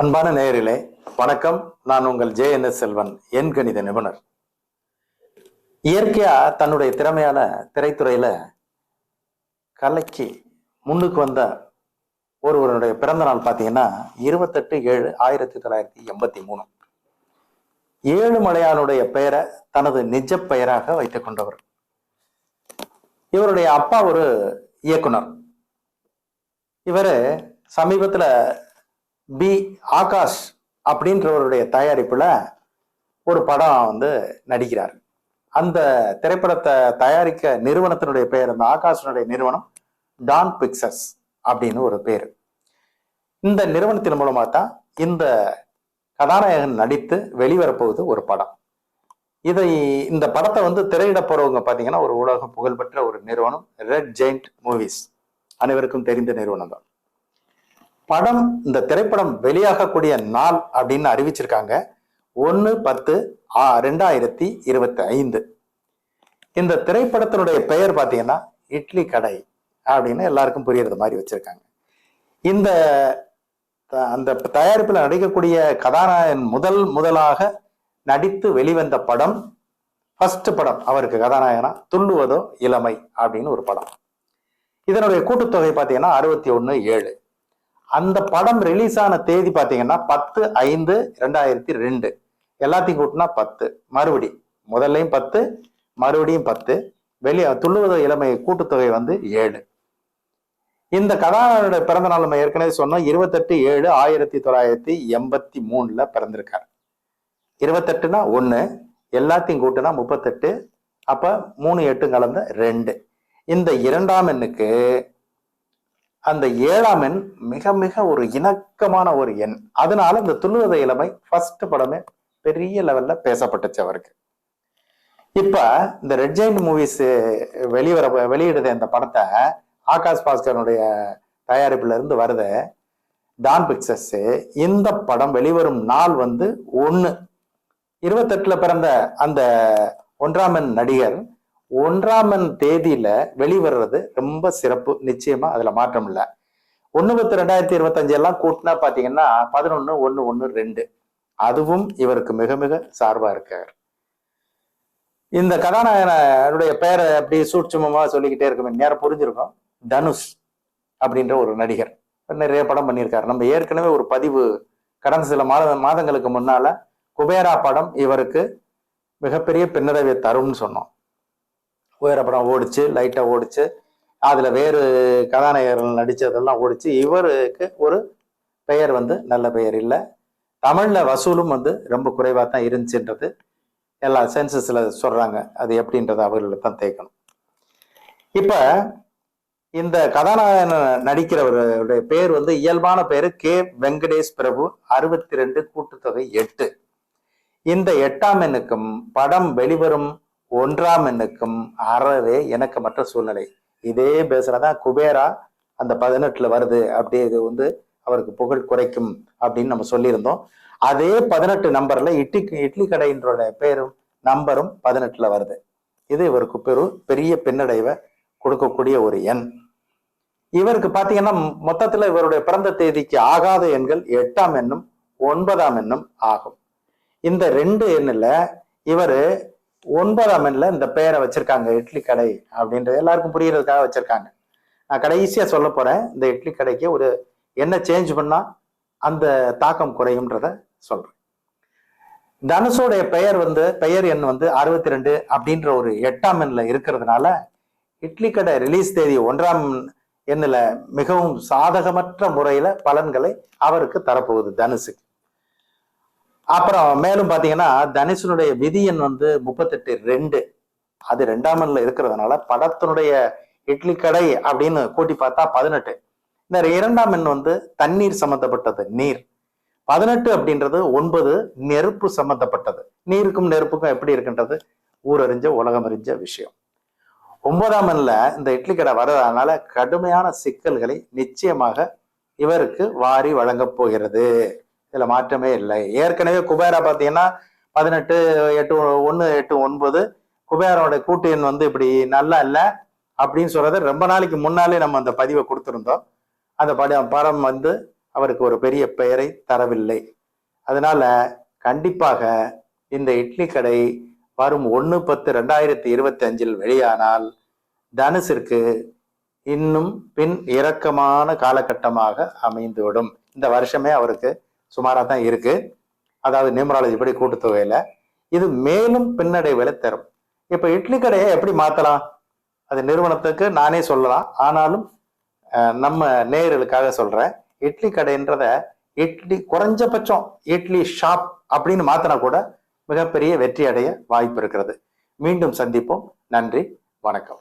அன்பான நேயர்களே, வணக்கம். நான் உங்கள் JNS செல்வன், எண் கணித நிபுணர். இயற்கையா தன்னுடைய திறமையால திரைத்துறையில கலைக்கு முன்னுக்கு வந்த ஒருவருடைய பிறந்த நாள் பார்த்தீங்கன்னா 28/7/1983. ஏழுமலையானுடைய பெயரை தனது நிஜ பெயராக வைத்துக் கொண்டவர். இவருடைய அப்பா ஒரு இயக்குனர். இவரு சமீபத்துல பி ஆகாஷ் அப்படின்றவருடைய தயாரிப்புல ஒரு படம் நடிக்கிறார். அந்த திரைப்படத்தை தயாரிக்க நிறுவனத்தினுடைய பெயர், அந்த ஆகாஷனுடைய நிறுவனம் டான் பிக்சர்ஸ் அப்படின்னு ஒரு பேர். இந்த நிறுவனத்தின் மூலமா தான் இந்த கதாநாயகன் நடித்து வெளிவரப்போகுது ஒரு படம். இந்த படத்தை திரையிட போறவங்க பாத்தீங்கன்னா ஒரு உலக புகழ்பெற்ற ஒரு நிறுவனம், ரெட் ஜெயண்ட் மூவிஸ். அனைவருக்கும் தெரிந்த நிறுவனம் தான். படம், இந்த திரைப்படம் வெளியாகக்கூடிய நாள் அப்படின்னு அறிவிச்சிருக்காங்க 1/10/2025. இந்த திரைப்படத்தினுடைய பெயர் பார்த்தீங்கன்னா இட்லி கடை அப்படின்னு எல்லாருக்கும் புரியறது மாதிரி வச்சிருக்காங்க. அந்த தயாரிப்பில் நடிக்கக்கூடிய கதாநாயகன் முதலாக நடித்து வெளிவந்த படம், ஃபர்ஸ்ட் படம் அவருக்கு கதாநாயகனா துள்ளுவதோ இளமை அப்படின்னு ஒரு படம். இதனுடைய கூட்டுத்தொகை பார்த்தீங்கன்னா 61.7. அந்த படம் ரிலீஸ் ஆன தேதி பார்த்தீங்கன்னா 10/5/2002. எல்லாத்தையும் கூட்டினா 10. முதல்லையும் 10, மறுபடியும் 10. துள்ளுவதோ இளமை கூட்டுத்தொகை 7. இந்த கதாநாயகனுடைய பிறந்த நாள் நம்ம ஏற்கனவே சொன்னோம். 28/7/1983 பிறந்திருக்கார். 28னா 1, எல்லாத்தையும் கூட்டினா 38. அப்ப 3 8 கலந்த 2. இந்த 2ஆம் எண்ணுக்கு அந்த 7ஆம் எண் மிக மிக ஒரு இணக்கமான ஒரு எண். அதனால இந்த துள்ளுவத இளமை ஃபர்ஸ்ட் படமே பெரிய லெவல்ல பேசப்பட்டுச்சு அவருக்கு. இப்ப இந்த ரெட் ஜெயண்ட் மூவிஸ் வெளியிடுத இந்த படத்தை ஆகாஷ் பாஸ்கரனுடைய தயாரிப்புல இருந்து வருத டான் பிக்சர்ஸ். இந்த படம் வெளிவரும் நாள் 1/28 பிறந்த அந்த 1ஆம் எண் நடிகர் 1ஆம் எண் தேதியில வெளிவர்றது ரொம்ப சிறப்பு. நிச்சயமா அதுல மாற்றம் இல்லை. 1/10/2025 எல்லாம் கூட்டினா பாத்தீங்கன்னா 11/1/1/2. அதுவும் இவருக்கு மிக மிக சார்பா இருக்கார். இந்த கதாநாயகனுடைய பெயரை அப்படி சூட்சுமமா சொல்லிக்கிட்டே இருக்குமே நேரம் புரிஞ்சிருக்கும். தனுஷ் அப்படின்ற ஒரு நடிகர் நிறைய படம் பண்ணியிருக்காரு. நம்ம ஏற்கனவே ஒரு பதிவு கடந்த சில மாதங்களுக்கு முன்னால குபேரா படம் இவருக்கு மிகப்பெரிய பின்னடைவை தரும்னு சொன்னோம். குபேரா படம் ஓடிச்சு, லைட்டா ஓடிச்சு. அதுல வேறு கதாநாயகர்கள் நடிச்சதெல்லாம் ஓடிச்சு. இவருக்கு ஒரு பெயர் நல்ல பெயர் இல்லை. தமிழ்ல வசூலும் ரொம்ப குறைவா தான் இருந்துச்சுன்றது எல்லா சென்சஸ்ல சொல்றாங்க. அது எப்படின்றது அவர்களுக்கு தான் தேக்கணும். இப்ப இந்த கதாநாயகன் நடிக்கிறவருடைய பேர் இயல்பான பேரு கே வெங்கடேஷ் பிரபு. 62, கூட்டுத்தொகை 8. இந்த 8ஆம் எண்ணுக்கும் படம் வெளிவரும் 1ஆம் எண்ணுக்கும் அறவே இணக்கமற்ற சூழ்நிலை. இதே பேசுறதான் குபேரா அந்த 18 வருது. அப்படியே இது அவருக்கு புகழ் குறைக்கும் அப்படின்னு நம்ம சொல்லியிருந்தோம். அதே 18 நம்பர்ல இட்லி கடையின்ற பேரும் நம்பரும் 18 வருது. இது இவருக்கு பெரிய பின்னடைவை கொடுக்கக்கூடிய ஒரு எண். இவருக்கு பாத்தீங்கன்னா மொத்தத்துல இவருடைய பிறந்த தேதிக்கு ஆகாத எண்கள் 8ஆம் எண்ணும் 9ஆம் எண்ணும் ஆகும். இந்த 2 எண்ணுல இவரு 9ஆம் எண்ணில் இந்த பெயரை வச்சிருக்காங்க, இட்லி கடை அப்படின்றது எல்லாருக்கும் புரியறதுக்காக வச்சிருக்காங்க. நான் கடைசியா சொல்ல போறேன். இந்த இட்லி கடைக்கு ஒரு என்ன சேஞ்ச் பண்ணா அந்த தாக்கம் குறையும்ன்றத சொல்றேன். தனுஷோடைய பெயர் எண் 62 அப்படின்ற ஒரு 8ஆம் எண்ணில் இருக்கிறதுனால இட்லி கடை ரிலீஸ் தேதி 1ஆம் எண்ணில் மிகவும் சாதகமற்ற முறையில பலன்களை அவருக்கு தரப்போகுது தனுஷுக்கு. அப்புறம் மேலும் பாத்தீங்கன்னா தனுஷனுடைய விதி எண் 38/2. அது 2ஆம் எண்ணில் இருக்கிறதுனால படத்தினுடைய இட்லி கடை அப்படின்னு கூட்டி பார்த்தா 18. இந்த 2ஆம் எண் தண்ணீர் சம்பந்தப்பட்டது, நீர். 18 அப்படின்றது 9 நெருப்பு சம்பந்தப்பட்டது. நீருக்கும் நெருப்புக்கும் எப்படி இருக்குன்றது ஊரறிஞ்ச உலகம் அறிஞ்ச விஷயம். 9ஆம் எண்ணில் இந்த இட்லி கடை வர்றதுனால கடுமையான சிக்கல்களை நிச்சயமாக இவருக்கு வாரி வழங்க போகிறது. இதுல மாற்றமே இல்லை. ஏற்கனவே குபேரா பாத்தீங்கன்னா 18 8 1 8 9 குபேரோட கூட்டு எண் இப்படி நல்லா இல்லை அப்படின்னு சொல்றது ரொம்ப நாளைக்கு முன்னாலே நம்ம அந்த பதிவை கொடுத்துருந்தோம். அந்த படம் அவருக்கு ஒரு பெரிய பெயரை தரவில்லை. அதனால கண்டிப்பாக இந்த இட்லி கடை வரும் 1/10/2025 வெளியானால் தனுஷிற்கு இன்னும் பின் இறக்கமான காலகட்டமாக அமைந்துவிடும். இந்த வருஷமே அவருக்கு சுமாராக தான் இருக்கு. அதாவது நியூமராலஜி படி கூட்டுத்தொகையில இது மேலும் பின்னடைவுகளை தரும். இப்ப இட்லி கடையை எப்படி மாத்தலாம்? அது நிறுவனத்துக்கு நானே சொல்லலாம். ஆனாலும் நம்ம நேயர்களுக்காக சொல்றேன். இட்லி கடைன்றத இட்லி குறைஞ்சபட்சம் இட்லி ஷாப் அப்படின்னு மாத்தினா கூட மிகப்பெரிய வெற்றி அடைய வாய்ப்பு இருக்கிறது. மீண்டும் சந்திப்போம். நன்றி, வணக்கம்.